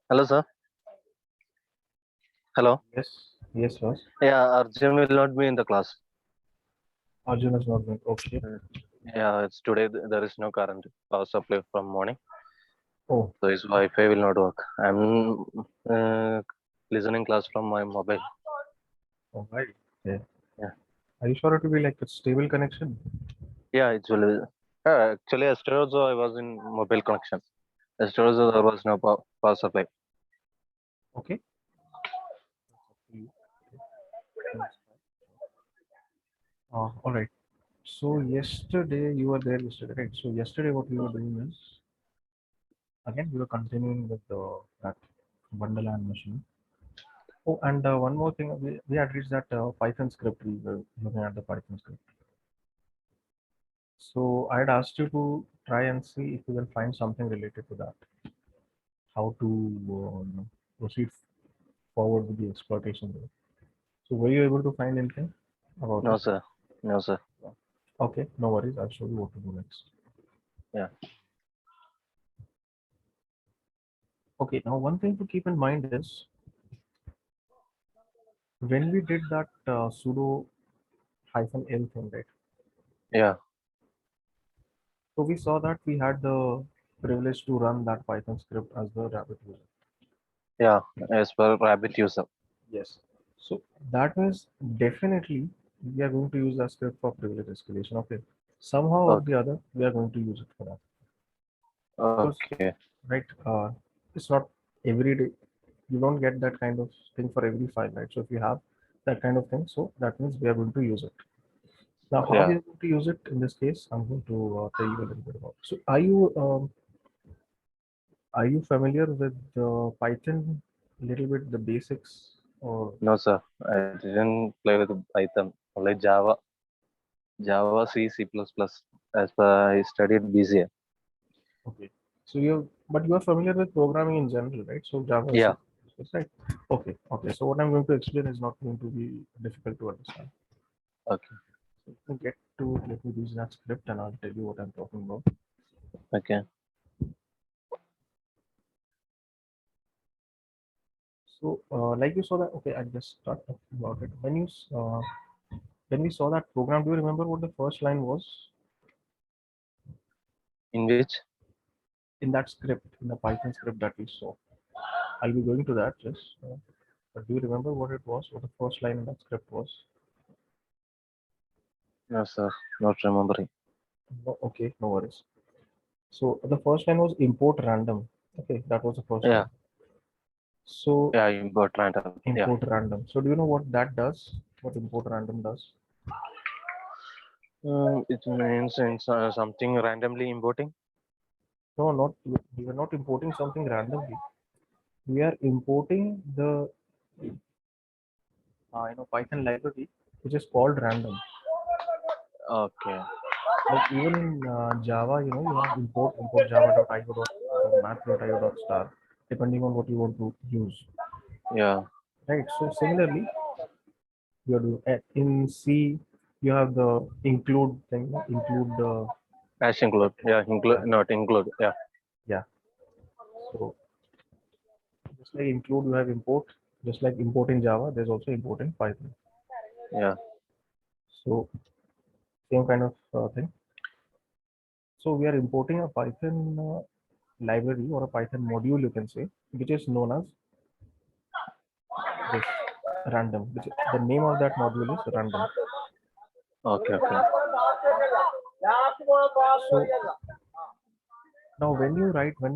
Hello, sir. Hello. Yes, yes, yes. Yeah, Arjun will not be in the class. Arjun is not going. Okay. Yeah, it's today. There is no current power supply from morning, Oh, so his Wi-Fi will not work. I'm uh, listening class from my mobile. all right. Yeah. Yeah, Are you sure it will be like a stable connection? yeah, it will. Actually, yesterday also I was in mobile connection. Yesterday also there was no power supply. Okay. That's up to you. Okay. That's fine. All right. So yesterday you were there yesterday, right? So yesterday what we were doing is again we were continuing with the that Wonderland machine. Oh, and one more thing, we had reached that Python script. We were looking at the Python script. So I had asked you to try and see if you can find something related to that. How to proceed forward with the exploitation there. So were you able to find anything about No, it? sir. No, sir. Okay, no worries. I'll show you what to do next. Yeah. Okay, now one thing to keep in mind is when we did that sudo hyphen l thing, right? Yeah. So we saw that we had the privilege to run that Python script as the Rabbit user. Yeah. As per Rabbit user. Yes. So that means definitely we are going to use that script for privilege escalation. Okay. Somehow or the Okay. other, we are going to use it for that. Because, Okay. right, it's not every day. You don't get that kind of thing for every file, right? So if you have that kind of thing, so that means we are going to use it. Now, how we Yeah. are going to use it in this case, I'm going to tell you a little bit about. So, are you familiar with Python? A little bit the basics, or No, sir. I didn't play with Python. Only Java. Java, C, C++. As per I studied BCA. okay? So but you are familiar with programming in general, right? So Java, Yeah. C, right? Okay, okay. So what I'm going to explain is not going to be difficult to understand. Okay. So let me get to it. Let me use that script, and I'll tell you what I'm talking about. Okay. So, like you saw that, okay, I'll just start talking about it. When we saw that program, do you remember what the first line was In which? in that script, in the Python script that we saw? I'll be going to that just. But do you remember what it was? What the first line in that script was? No, sir. Not remembering. No, okay, no worries. So the first line was import random. Okay, that was the first Yeah. line. So Yeah. Import random. Yeah. import random. So do you know what that does? What import random does? It means something randomly importing. No, not we are not importing something randomly. We are importing the Python library which is called random. Okay. Like even in Java, you have import java.io.star or math.io.star depending on what you want to use, Yeah. right? So similarly, you are doing in C, you have the include thing, include the Hash include. Yeah. Include. yeah, Not include. Yeah. yeah. So just like include, you have import. Just like import in Java, there's also import in Python. Yeah. So same kind of thing. So we are importing a Python library or a Python module, you can say, which is known as this random. The name of that module is random. Okay. Okay. So now when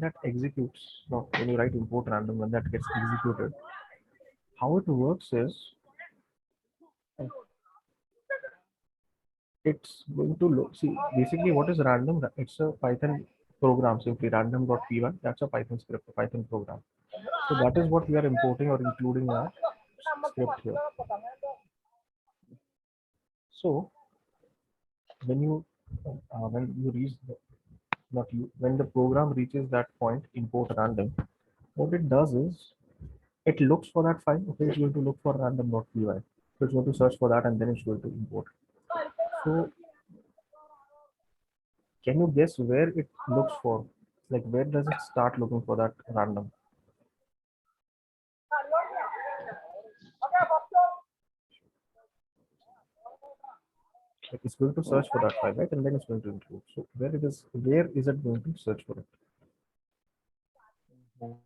that executes, now when you write import random, when that gets executed, how it works is it's going to look, see, basically what is random? It's a Python program, simply random.py. That's a Python script, a Python program. So that is what we are importing or including in our script here. So when you reach the, not you when the program reaches that point, import random, what it does is it looks for that file. Okay, it's going to look for random.py. So it's going to search for that and then it's going to import. So Can you guess where it looks for? Like where does it start looking for that random? Like it's going to search for that file, right? And then it's going to include. So where is it going to search for it?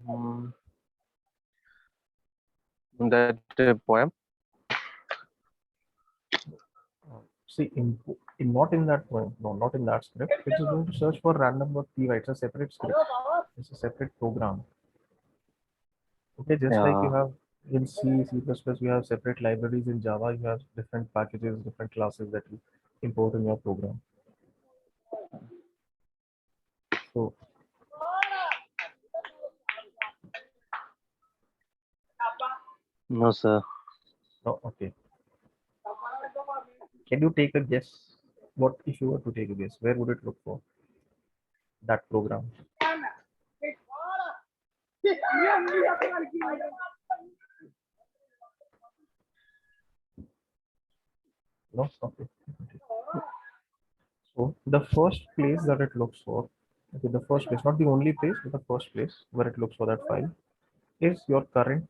Mm, that poem. See, not in that point, no, not in that script. It is going to search for random.py. It's a separate script. It's a separate program. Okay, just like you Yeah. have in C, C++, you have separate libraries. In Java, you have different packages, different classes that you import in your program. So, No, sir. oh, okay. Can you take a guess? What if you were to take a guess? Where would it look for that program? No? Okay. So the first place that it looks for, okay, the first place, not the only place, but the first place where it looks for that file is your current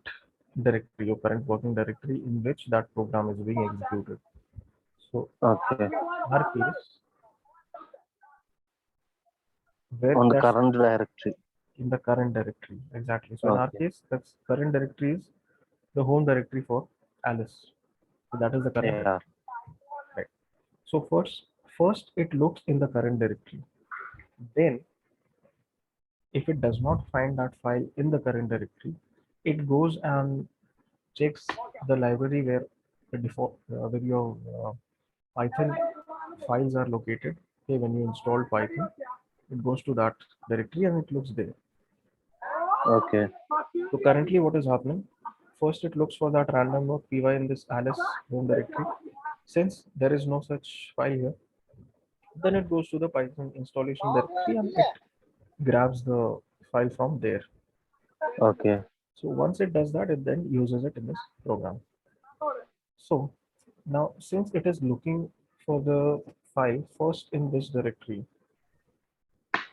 directory, your current working directory in which that program is being executed. So Okay. in our case, where On the that's current directory. in the current directory, exactly. So in our Okay. case, that's current directory is the home directory for Alice. So that is the current Yeah. directory, right? So first it looks in the current directory. Then if it does not find that file in the current directory, it goes and checks the library where the default where your Python files are located. Okay, when you install Python, it goes to that directory and it looks there. Okay. So currently, what is happening? First, it looks for that random.py in this Alice home directory. Since there is no such file here, then it goes to the Python installation directory and it grabs the file from there. Okay. So once it does that, it then uses it in this program. So now, since it is looking for the file first in this directory,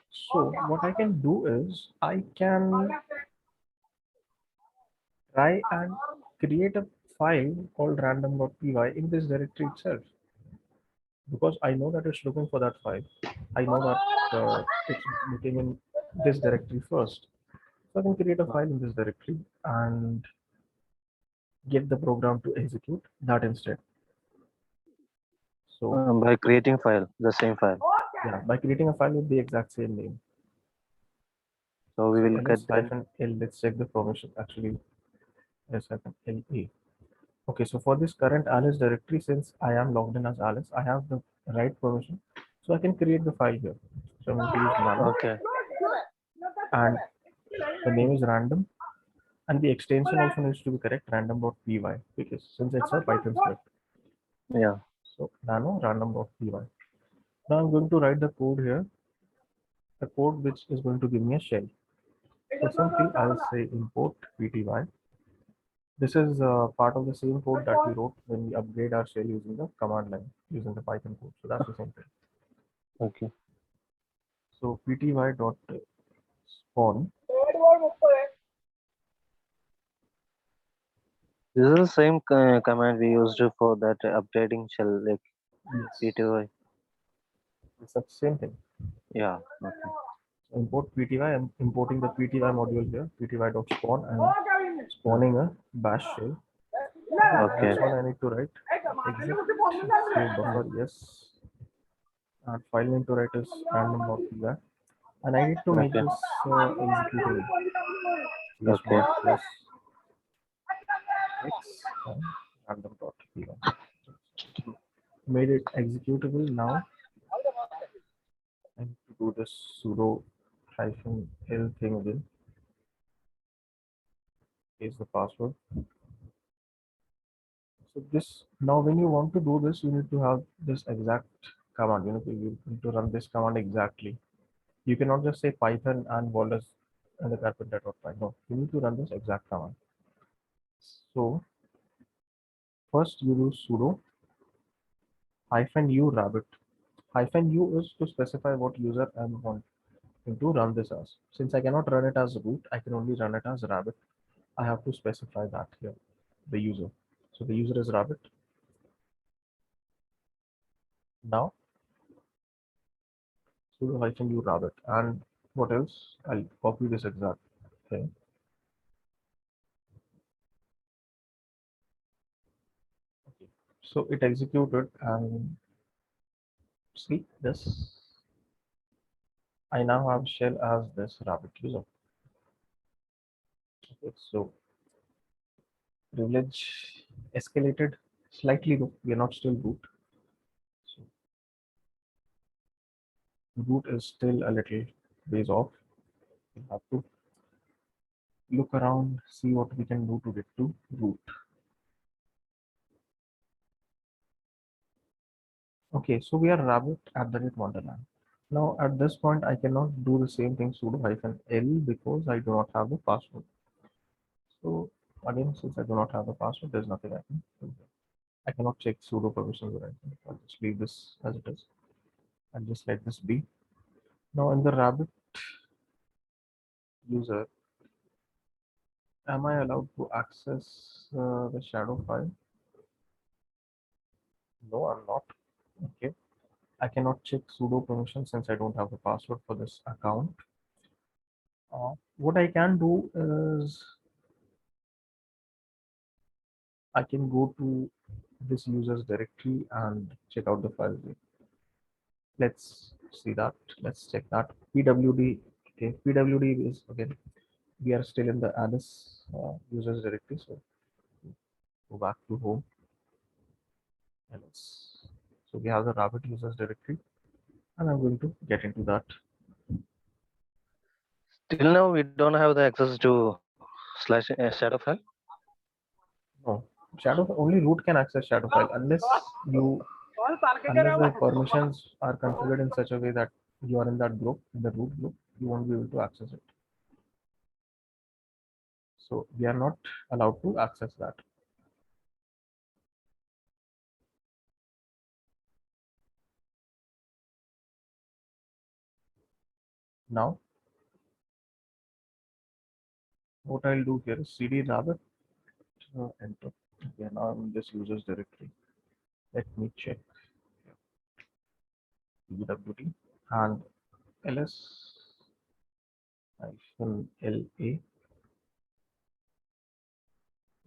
so what I can do is I can try and create a file called random.py in this directory itself because I know that it's looking for that file. I know that it's looking in this directory first. So I can create a file in this directory and get the program to execute that instead. So By creating file, the same file. yeah, by creating a file with the exact same name. So we So will get that. ls-l, let's check the permission. Actually, ls-la. Okay, so for this current Alice directory, since I am logged in as Alice, I have the right permission. So I can create the file here. So I'm going to use nano Okay. and the name is random and the extension also needs to be correct random.py because since it's a Python script. Yeah. So nano random.py. Now I'm going to write the code here, the code which is going to give me a shell. So simply I'll say import pty. This is part of the same code that we wrote when we upgrade our shell using the command line, using the Python code. So that's the same thing. Okay. So pty dot spawn. This is the same command we used for that updating shell, like Yes, P2I. it's the same thing. Yeah. Okay. Import pty. I'm importing the pty module here, pty dot spawn, and spawning a bash shell. Okay. That's all I need to write. Exit save buffer, yes. And file name to write is random.py. And I need to make Okay. this executable. Okay. Chmod plus x and random.py. Made it executable. Now I need to do this sudo hyphen l thing again. Is the password. So this now when you want to do this, you need to have this exact command. You need to run this command exactly. You cannot just say Python and Wallace and the carpenter.py. No, you need to run this exact command. So first you do sudo hyphen u rabbit. -u is to specify what user I'm wanting to run this as. Since I cannot run it as root, I can only run it as rabbit. I have to specify that here, the user. So the user is rabbit. Now sudo -u rabbit, and what else? I'll copy this exact thing. Okay. So it executed, and see this. I now have shell as this rabbit user. Okay, so privilege escalated slightly, though we are not still root. So root is still a little ways off. We have to look around, see what we can do to get to root. Okay, so we are rabbit at the rate wonderland. Now at this point, I cannot do the same thing sudo -l because I do not have the password. So again, since I do not have the password, there's nothing I can do. I cannot check sudo permissions or anything. I'll just leave this as it is and just let this be. Now in the rabbit user, am I allowed to access the shadow file? No, I'm not. Okay. I cannot check sudo permission since I don't have the password for this account. What I can do is I can go to this user's directory and check out the file. Let's see that. Let's check that. PWD. Okay, PWD is again. We are still in the Alice users directory. So go back to home. And so we have the rabbit users directory, and I'm going to get into that. Till now, we don't have the access to slash shadow file. No, shadow only root can access shadow file unless the permissions are configured in such a way that you are in that group, in the root group, you won't be able to access it. So we are not allowed to access that. Now, what I'll do here is cd rabbit enter. Okay, now I'm in this users directory. Let me check pwd and ls -la.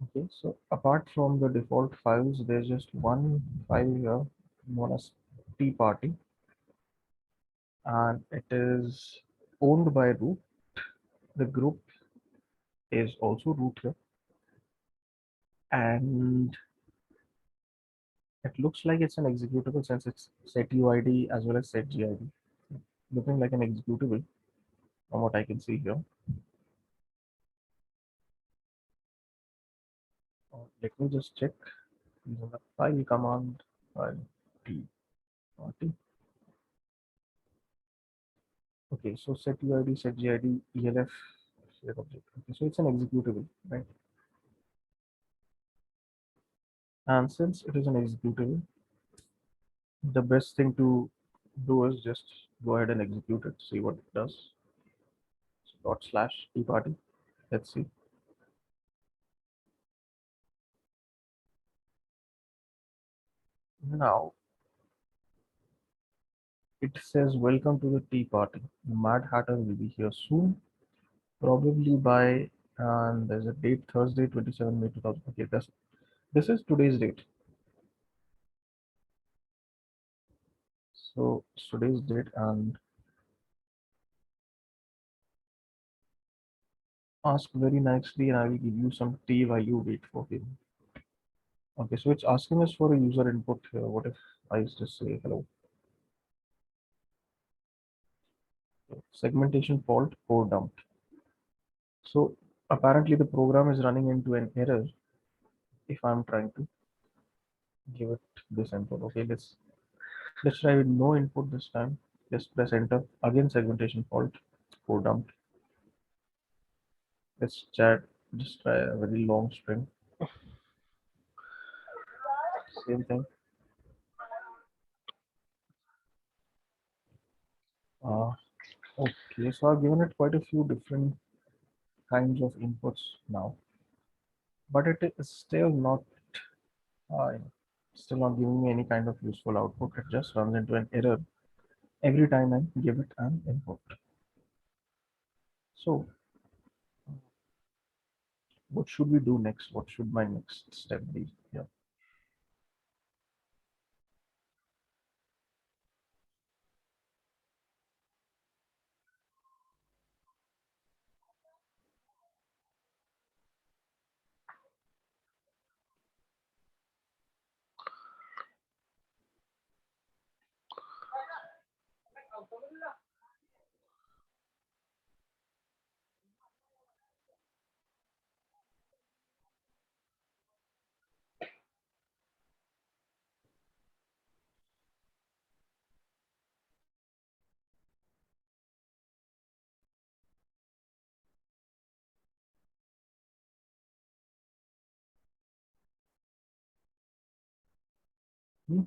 Okay, so apart from the default files, there's just one file here known as Tea Party, and it is owned by root. The group is also root here, and it looks like it's an executable since it's setuid as well as setgid. Looking like an executable from what I can see here. Let me just check using the file command file Tea Party. Okay, so setuid, setgid, elf, shared object. Okay, so it's an executable, right? And since it is an executable, the best thing to do is just go ahead and execute it, see what it does. So /Tea Party. Let's see. Now it says welcome to the Tea Party. The Mad Hatter will be here soon, probably by and there's a date Thursday 27 May 2000. Okay, this is today's date. So it's today's date, and ask very nicely and I will give you some tea while you wait for him. Okay, so it's asking us for a user input here. What if I just say hello? Segmentation fault or dumped. So apparently the program is running into an error if I'm trying to give it this input. Okay, let's try with no input this time. Just press enter. Again segmentation fault or dumped. Let's chat. Just try a very long string. Same thing. Okay, so I've given it quite a few different kinds of inputs now, but it is uh, still not giving me any kind of useful output. It just runs into an error every time I give it an input. So what should we do next? What should my next step be here?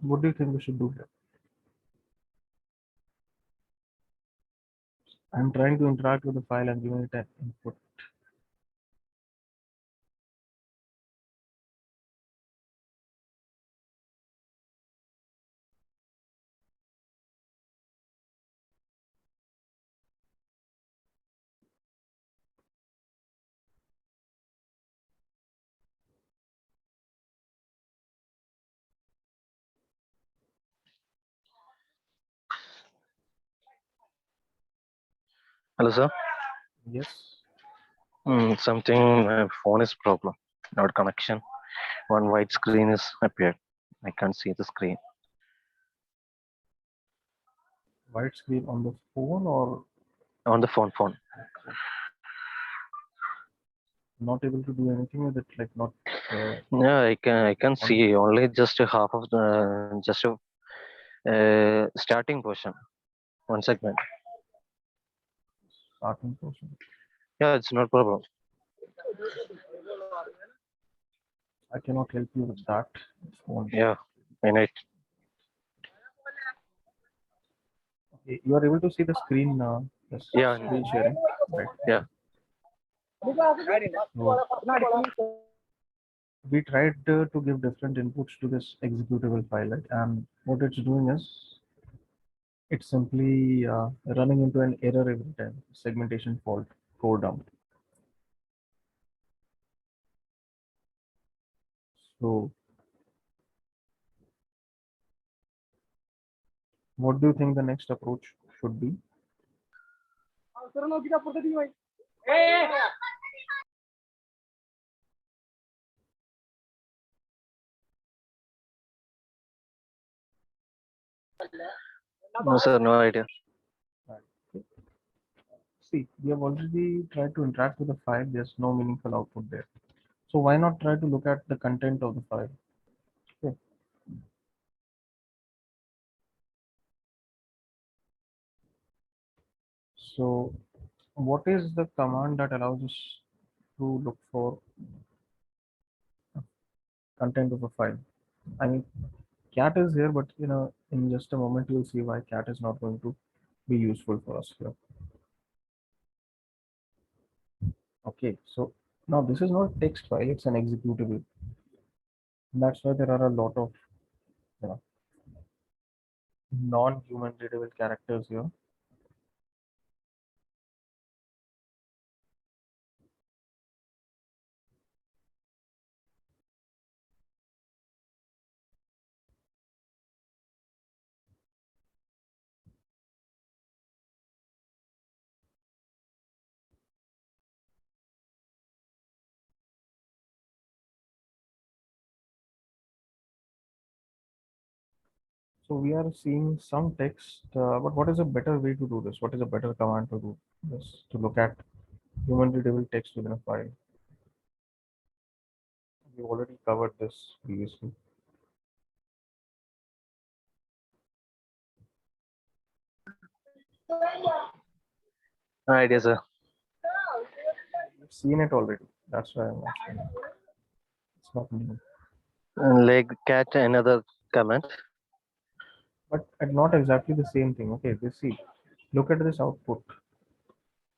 What do you think we should do here? I'm trying to interact with the file and giving it an input. Hello, sir. Yes. Something my phone is problem. Not connection. One white screen is appeared. I can't see the screen. White screen on the phone or On the phone. not able to do anything with it, like not Yeah, I can on see only just a half of the just a starting portion. One segment. starting portion. Yeah, it's not problem. I cannot help you with that phone. Yeah, I know it. Okay, you are able to see the screen, the Yeah, screen sharing, right? yeah. So we tried to give different inputs to this executable file, right? And what it's doing is it's simply running into an error every time. Segmentation fault, core dump. So what do you think the next approach should be? No, sir. No idea. Right. See, we have already tried to interact with the file. There's no meaningful output there. So why not try to look at the content of the file? Okay. So what is the command that allows us to look for content of a file? I mean, cat is here, but in just a moment you'll see why cat is not going to be useful for us here. Okay, so now this is not a text file, it's an executable. That's why there are a lot of you know, non-human readable characters here. So we are seeing some text, but what is a better way to do this? What is a better command to do this? To look at human readable text within a file. We already covered this previously. No idea, sir. We've seen it already. That's why I'm asking. It's not new. Like cat another comment. But not exactly the same thing. Okay, this see. Look at this output.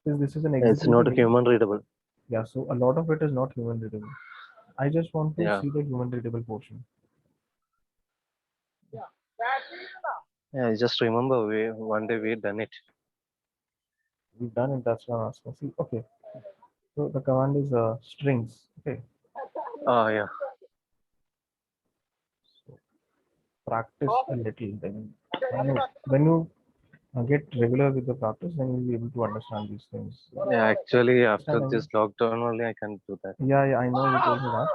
This is an It's not executable. human readable. Yeah, so a lot of it is not human readable. I just want to Yeah. see the human readable portion. Yeah, I just remember one day we done it. We've done it, that's what I'm asking. See, okay. So the command is strings. Okay. Oh yeah. So practice a little. Then when you get regular with the practice, then you'll be able to understand these things. Yeah, actually after Understand, I this mean, lockdown only I can do that. yeah, I know you told me that.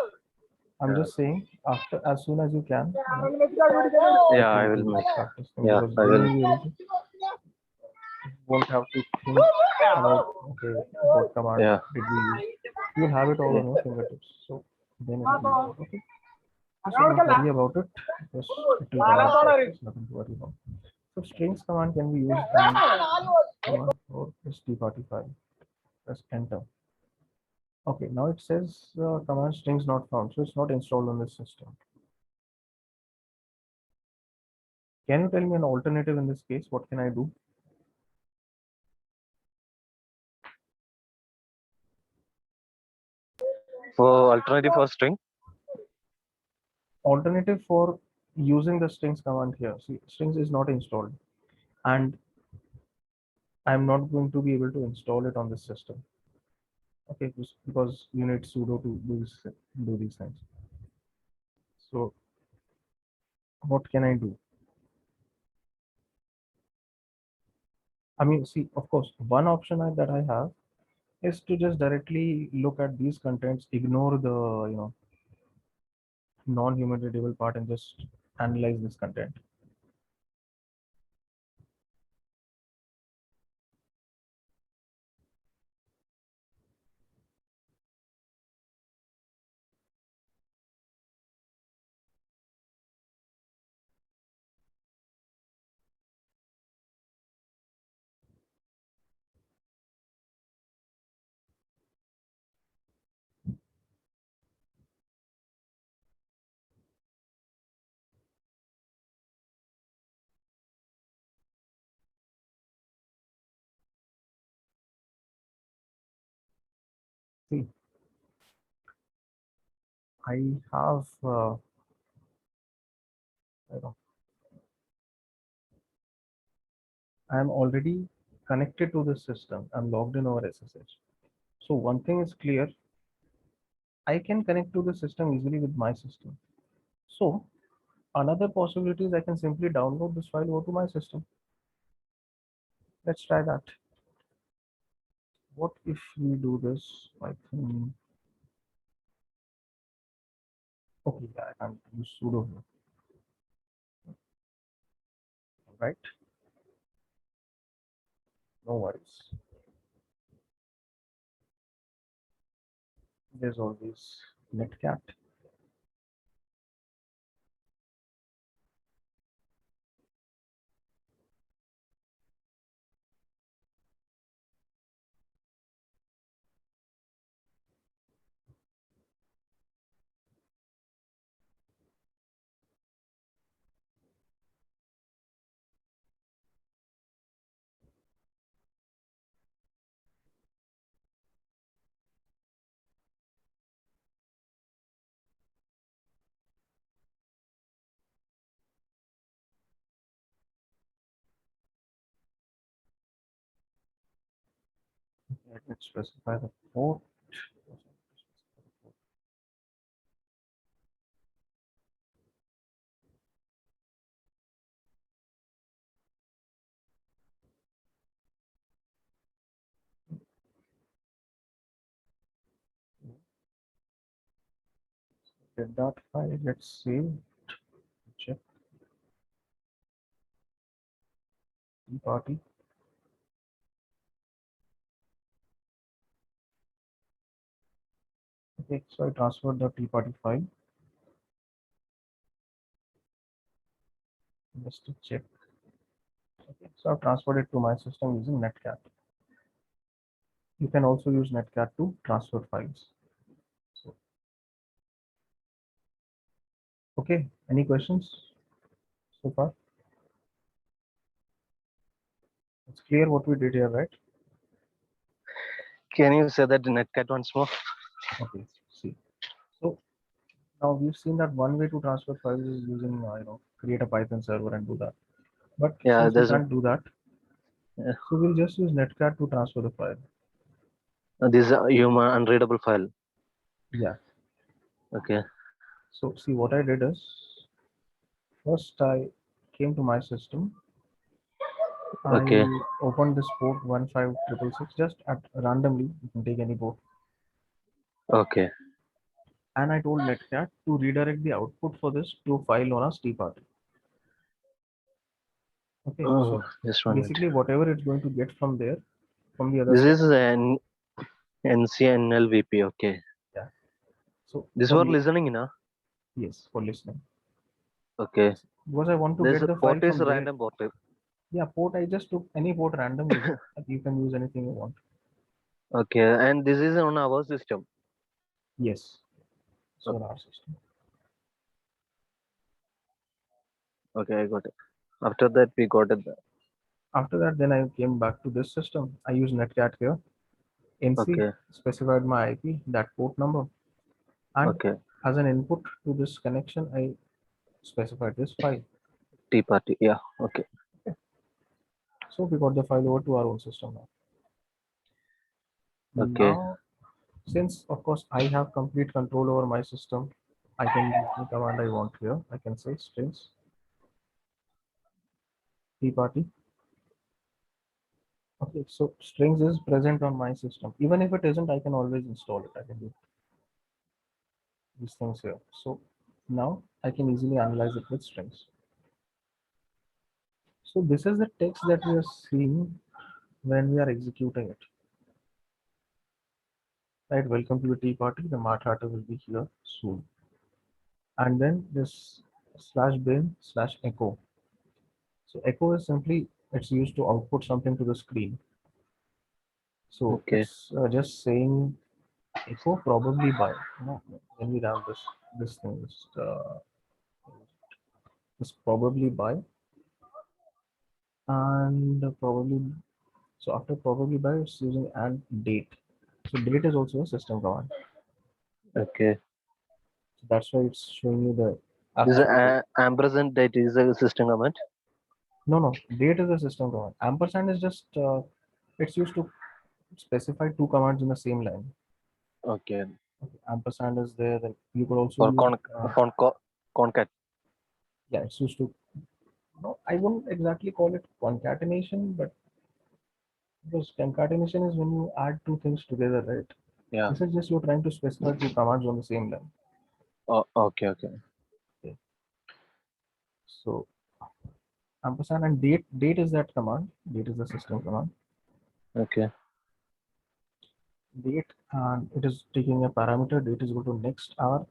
I'm Yeah. just saying, after as soon as you can, Yeah, I to will do make. this practice thing, Yeah, because I then will. you'll be able to, you won't have to think about, okay, what command Yeah. did we use. You'll have it all Yeah. on your fingertips. So then it'll be easy. Okay. So don't worry about it. Just it will come out. There's nothing to worry about. So strings command can be used command or st file. Press enter. Okay, now it says command strings not found, so it's not installed on this system. Can you tell me an alternative in this case? What can I do? For alternative for string. Alternative for using the strings command here. See, strings is not installed, and I'm not going to be able to install it on this system. Okay, because you need sudo to do these things. So what can I do? I mean, see, of course, one option that I have is to just directly look at these contents, ignore the non-human readable part, and just analyze this content. See, I have, I don't- I'm already connected to the system. I'm logged in over SSH. So one thing is clear, I can connect to the system easily with my system. So another possibility is I can simply download this file over to my system. Let's try that. What if we do this? I think, okay, yeah, I can use sudo here, right? No worries. There's always netcat. Let me specify the port. Get that file. Let's save. Check the party. Okay, so I transferred the party file. Just to check. Okay, so I've transferred it to my system using netcat. You can also use netcat to transfer files. So, okay, any questions so far? It's clear what we did here, right? Can you say that netcat once more? Okay, see. So now we've seen that one way to transfer files is using, create a Python server and do that. But Yeah, since we there's can't do that, yeah, so we'll just use netcat to transfer the file. this is a human unreadable file. Yeah. Okay, So see what I did is first I came to my system. okay, I opened this port 15666 just at randomly. You can take any port. okay. And I told netcat to redirect the output for this to a file known as tparty. Okay. Oh, So just 1 minute. basically whatever it's going to get from there, from the other This side. is an NCNLVP. Okay, Yeah. So this for for listening, na? yes, for listening. Okay, Because I want to this get the file port is from there. random port. Yeah, port I just took any port randomly. You can use anything you want. Okay, and this is on our system. Yes. So in Okay, our system. okay, I got it. After that, we got it. After that, then I came back to this system. I use netcat here. NC Okay, specified my IP, that port number, and okay. as an input to this connection, I specified this file. Tea party. Yeah. Okay. Okay. So we got the file over to our own system now. Okay. Now, since of course I have complete control over my system, I can use the command I want here. I can say strings tparty. Okay, so strings is present on my system. Even if it isn't, I can always install it. I can do these things here. So now I can easily analyze it with strings. So this is the text that we are seeing when we are executing it. Right, welcome to the tea party. The Mart Hatter will be here soon. And then this slash bin slash echo. So echo is simply it's used to output something to the screen. So Okay. it's just saying echo probably by. When we run this thing is probably by and probably so after probably by it's using and date. So date is also a system command. Okay. So that's why it's showing you the This actual date. ampersand that is a system comment. No, date is a system command. Ampersand is just it's used to specify two commands in the same line. Okay. Okay, ampersand is there. Then you could also For use concat. yeah, it's used to no, I wouldn't exactly call it concatenation, but because concatenation is when you add two things together, right? Yeah. This is just you're trying to specify two commands on the same line. Oh, okay. Okay. Okay. So ampersand and date is that command. Date is the system command. Okay. Date and it is taking a parameter. Date is equal to next hour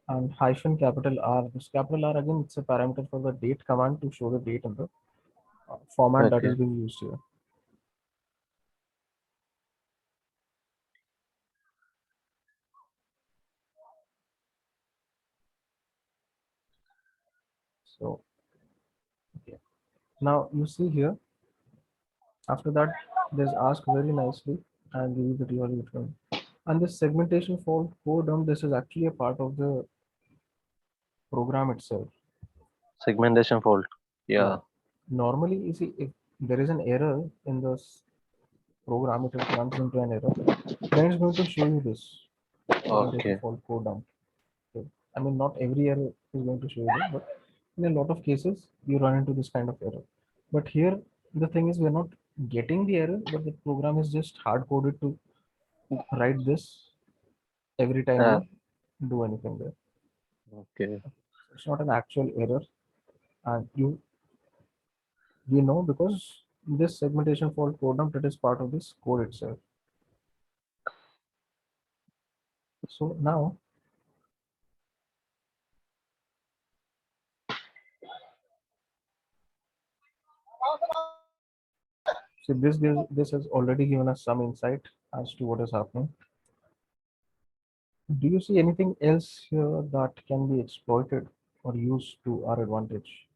and hyphen capital R. This capital R again, it's a parameter for the date command to show the date in the format that Okay. is being used here. So okay. Now you see here. After that, there's ask very nicely and give you the real return. And this segmentation fault code down. This is actually a part of the program itself. Segmentation fault. Yeah. Yeah. Normally, you see, if there is an error in this program, if it runs into an error, then it's going to show you this segmentation Okay. fault code down. Okay. I mean, not every error is going to show you this, but in a lot of cases, you run into this kind of error. But here, the thing is, we're not getting the error, but the program is just hard coded to write this every time Uh, we do anything there. okay. It's not an actual error, and you know because this segmentation fault code now that is part of this code itself. So now see this has already given us some insight as to what is happening. Do you see anything else here that can be exploited or used to our advantage?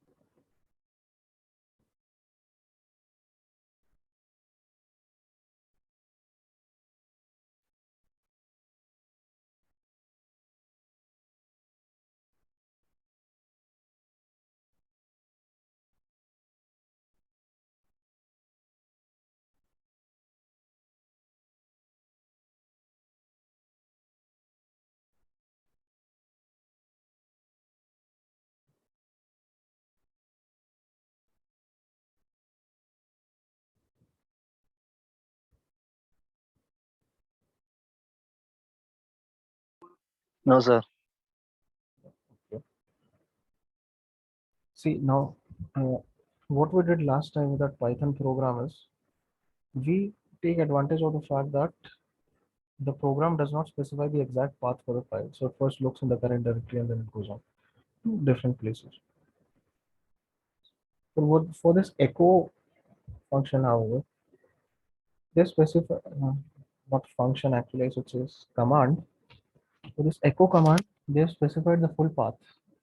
No, sir. Okay. See now, what we did last time with that Python program is we take advantage of the fact that the program does not specify the exact path for the file. So it first looks in the current directory and then it goes on to different places. For this echo function, however, they specify not function actually, I should say command. For this echo command, they have specified the full path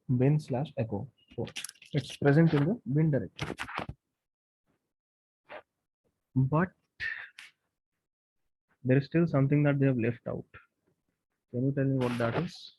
bin/echo. So it's present in the bin directory. But there is still something that they have left out. Can you tell me what that is?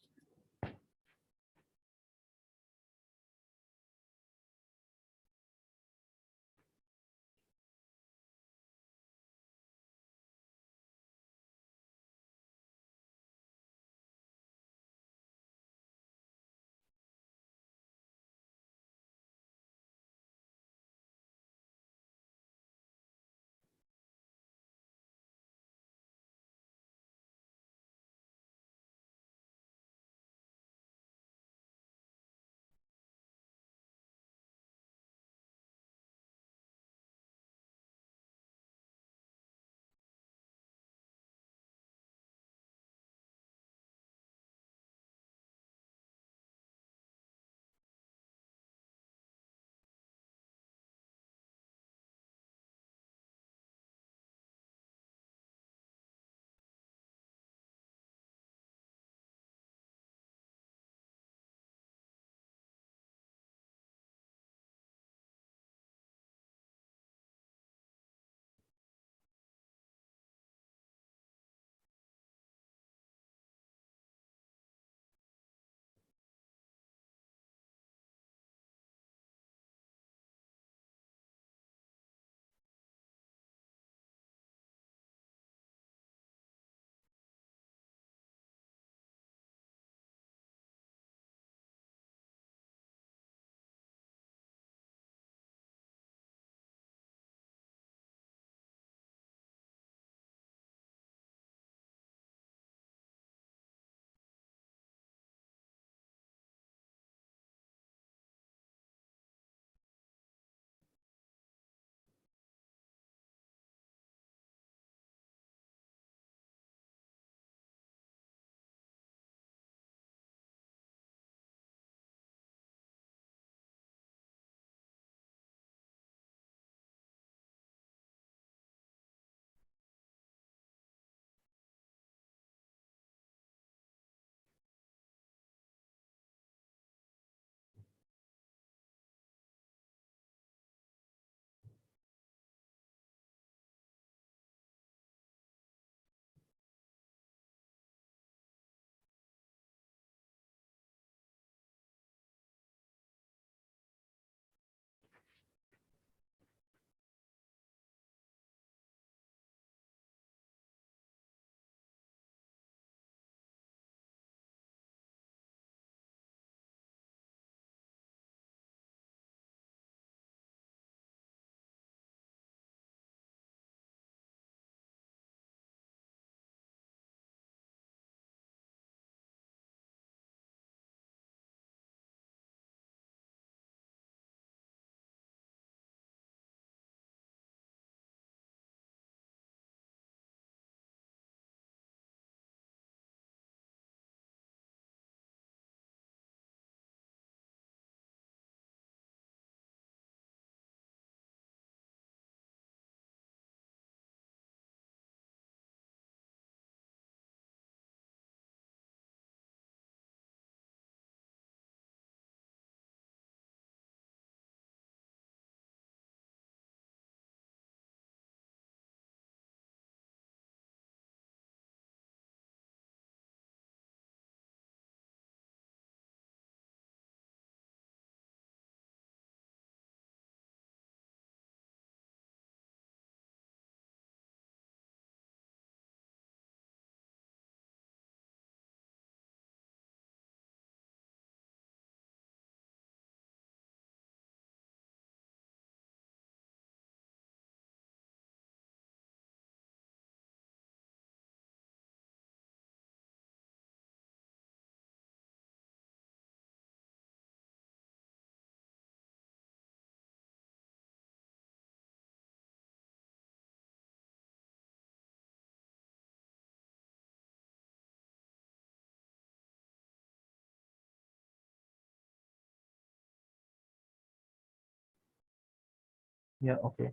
Yeah, okay.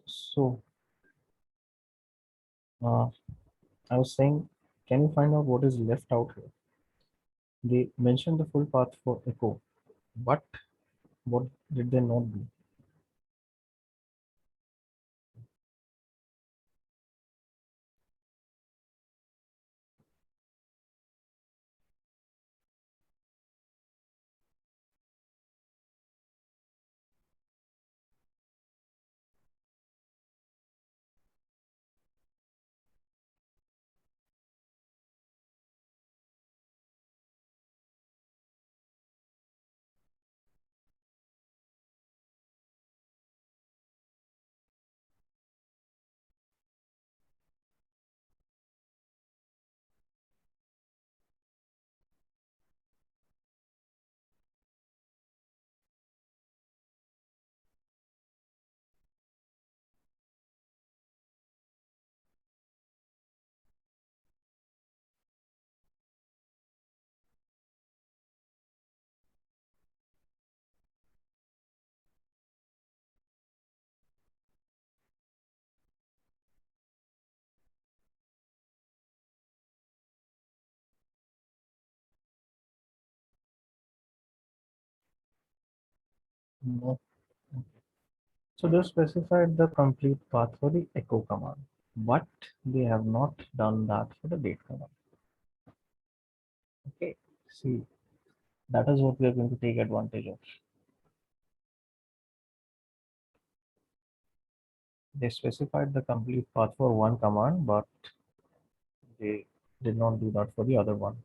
So, uh, I was saying, can you find out what is left out here? They mentioned the full path for echo, but what did they not do? No. So they specified the complete path for the echo command, but they have not done that for the date command. Okay. See, that is what we are going to take advantage of. They specified the complete path for one command, but they did not do that for the other one.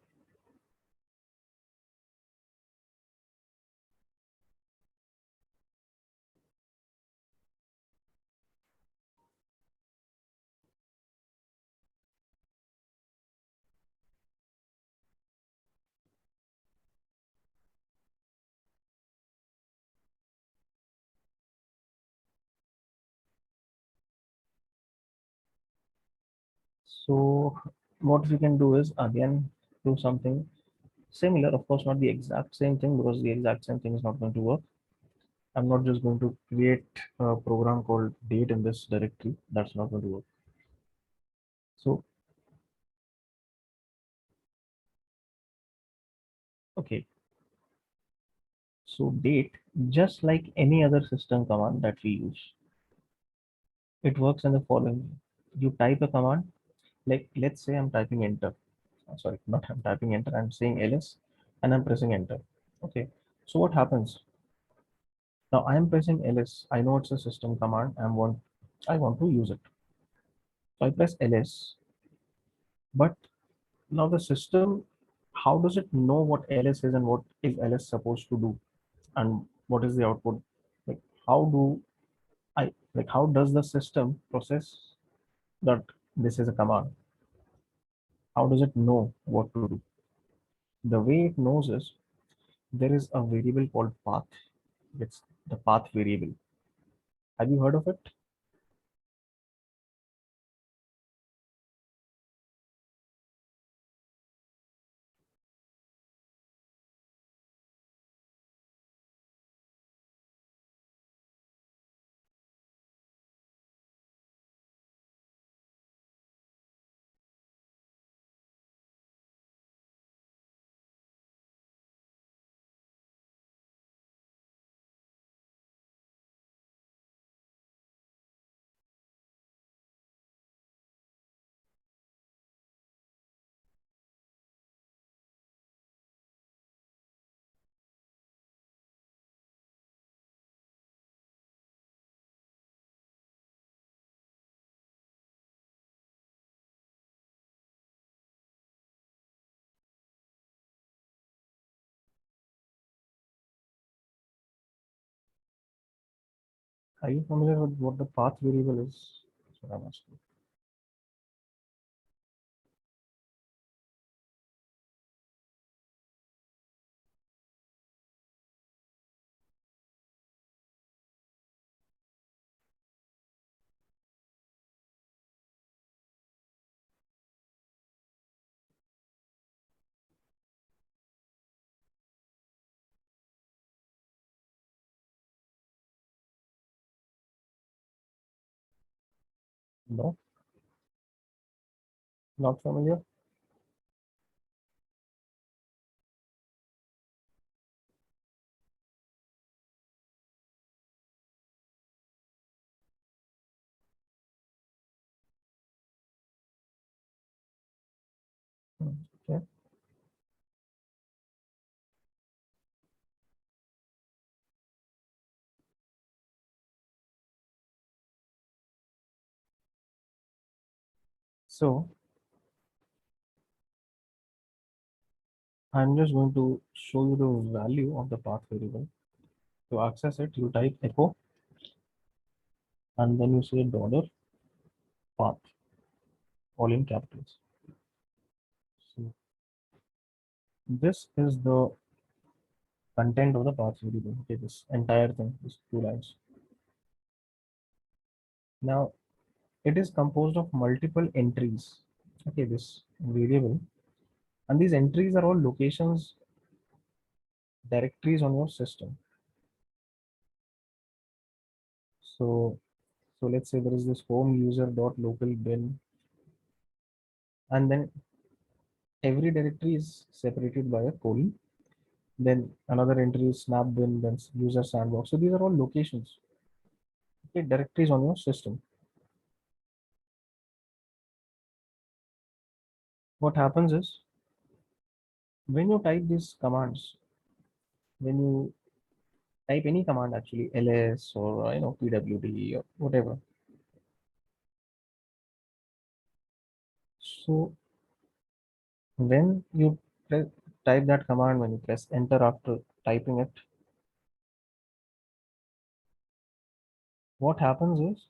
So what we can do is again do something similar, of course, not the exact same thing because the exact same thing is not going to work. I'm not just going to create a program called date in this directory. That's not going to work. So, okay. So date, just like any other system command that we use, it works in the following way. You type a command, like let's say I'm typing enter. Sorry, not I'm typing enter, I'm saying ls and I'm pressing enter. Okay. So what happens? Now I am pressing ls. I know it's a system command. I want to use it. So I press ls, but now the system, how does it know what ls is and what is ls supposed to do and what is the output? Like how do how does the system process that this is a command? How does it know what to do? The way it knows is there is a variable called path. It's the path variable. Have you heard of it? Are you familiar with what the path variable is? That's what I'm asking. No, not familiar. Okay. So I'm just going to show you the value of the path variable. To access it, you type echo and then you say dollar path, all in capitals. So this is the content of the path variable. Okay, this entire thing, this 2 lines. Now it is composed of multiple entries. Okay, this variable, and these entries are all locations, directories on your system. So let's say there is this home user dot local bin, and then every directory is separated by a colon. Then another entry is snap bin, then user sandbox. So these are all locations, okay, directories on your system. What happens is when you type these commands, when you type any command actually, ls or pwd or whatever. So when you type that command, when you press enter after typing it, what happens is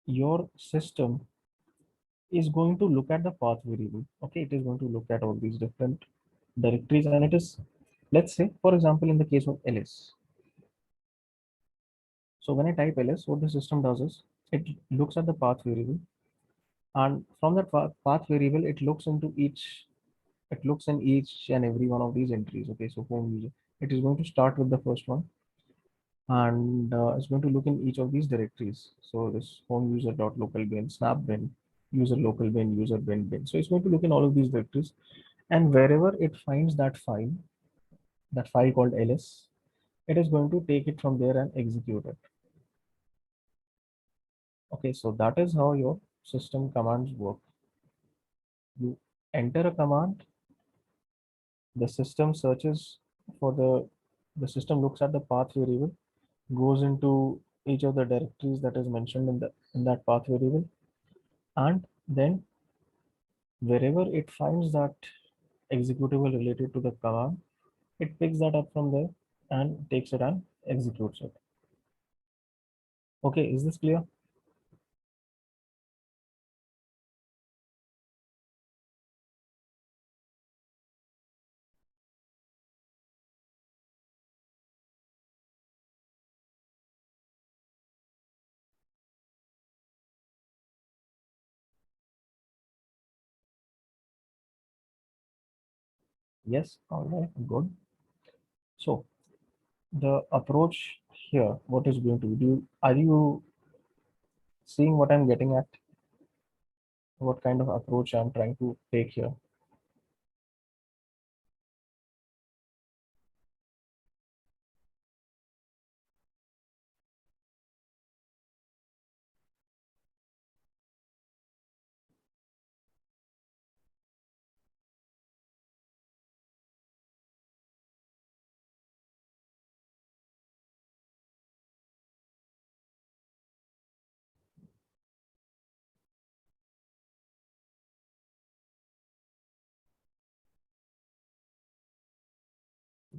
your system is going to look at the path variable. Okay, it is going to look at all these different directories, and it is, let's say, for example, in the case of ls. So when I type ls, what the system does is it looks at the path variable, and from that path variable, it looks in each and every one of these entries. Okay, so home user, it is going to start with the first one, and it's going to look in each of these directories. So this home user dot local bin, snap bin, user local bin, user bin. So it's going to look in all of these directories, and wherever it finds that file called ls, it is going to take it from there and execute it. Okay, so that is how your system commands work. You enter a command, the system searches for the system looks at the path variable, goes into each of the directories that is mentioned in that path variable, and then wherever it finds that executable related to the command, it picks that up from there and takes it and executes it. Okay, is this clear? Yes, all right, good. So the approach here, what is going to do? Are you seeing what I'm getting at? What kind of approach I'm trying to take here?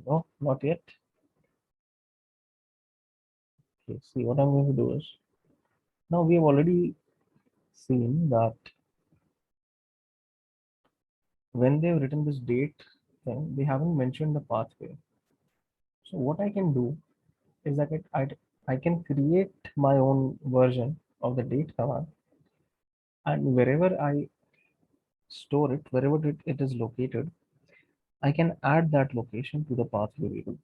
No, not yet. Okay, see what I'm going to do is now we have already seen that when they've written this date thing, they haven't mentioned the pathway. So what I can do is that I can create my own version of the date command, and wherever I store it, wherever it is located, I can add that location to the path variable,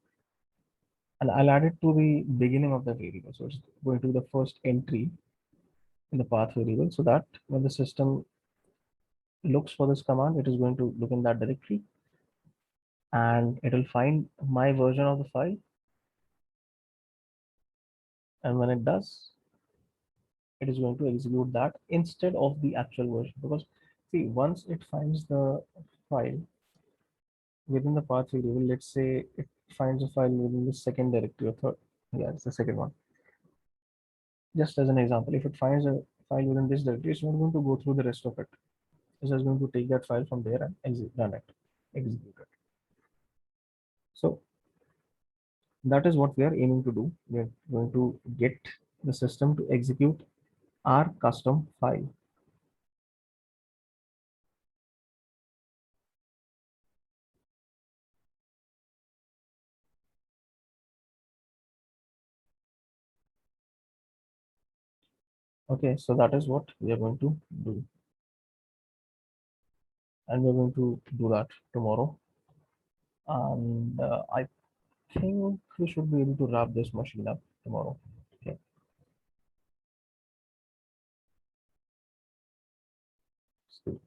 and I'll add it to the beginning of the variable. So it's going to be the first entry in the path variable, so that when the system looks for this command, it is going to look in that directory and it will find my version of the file. And when it does, it is going to execute that instead of the actual version. Because see, once it finds the file within the path variable, let's say it finds a file within the second directory or third, yeah, it's the second one. Just as an example, if it finds a file within this directory, it's not going to go through the rest of it. It's just going to take that file from there and run it, execute it. So that is what we are aiming to do. We are going to get the system to execute our custom file. Okay, so that is what we are going to do. And we're going to do that tomorrow. And I think we should be able to wrap this machine up tomorrow. Okay. So,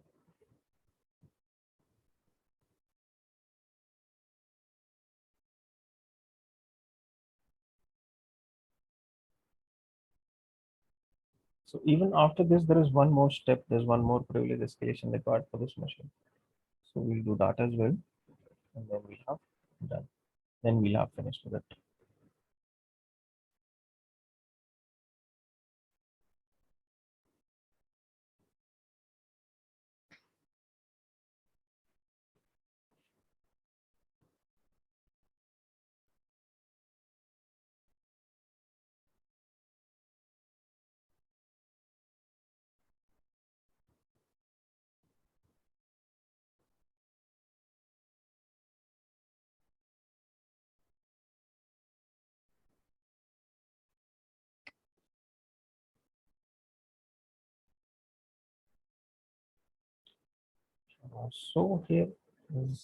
so even after this, there is one more step. There's one more privilege escalation required for this machine. So we'll do that as well. And then we have done. Then we'll have finished with it. So here is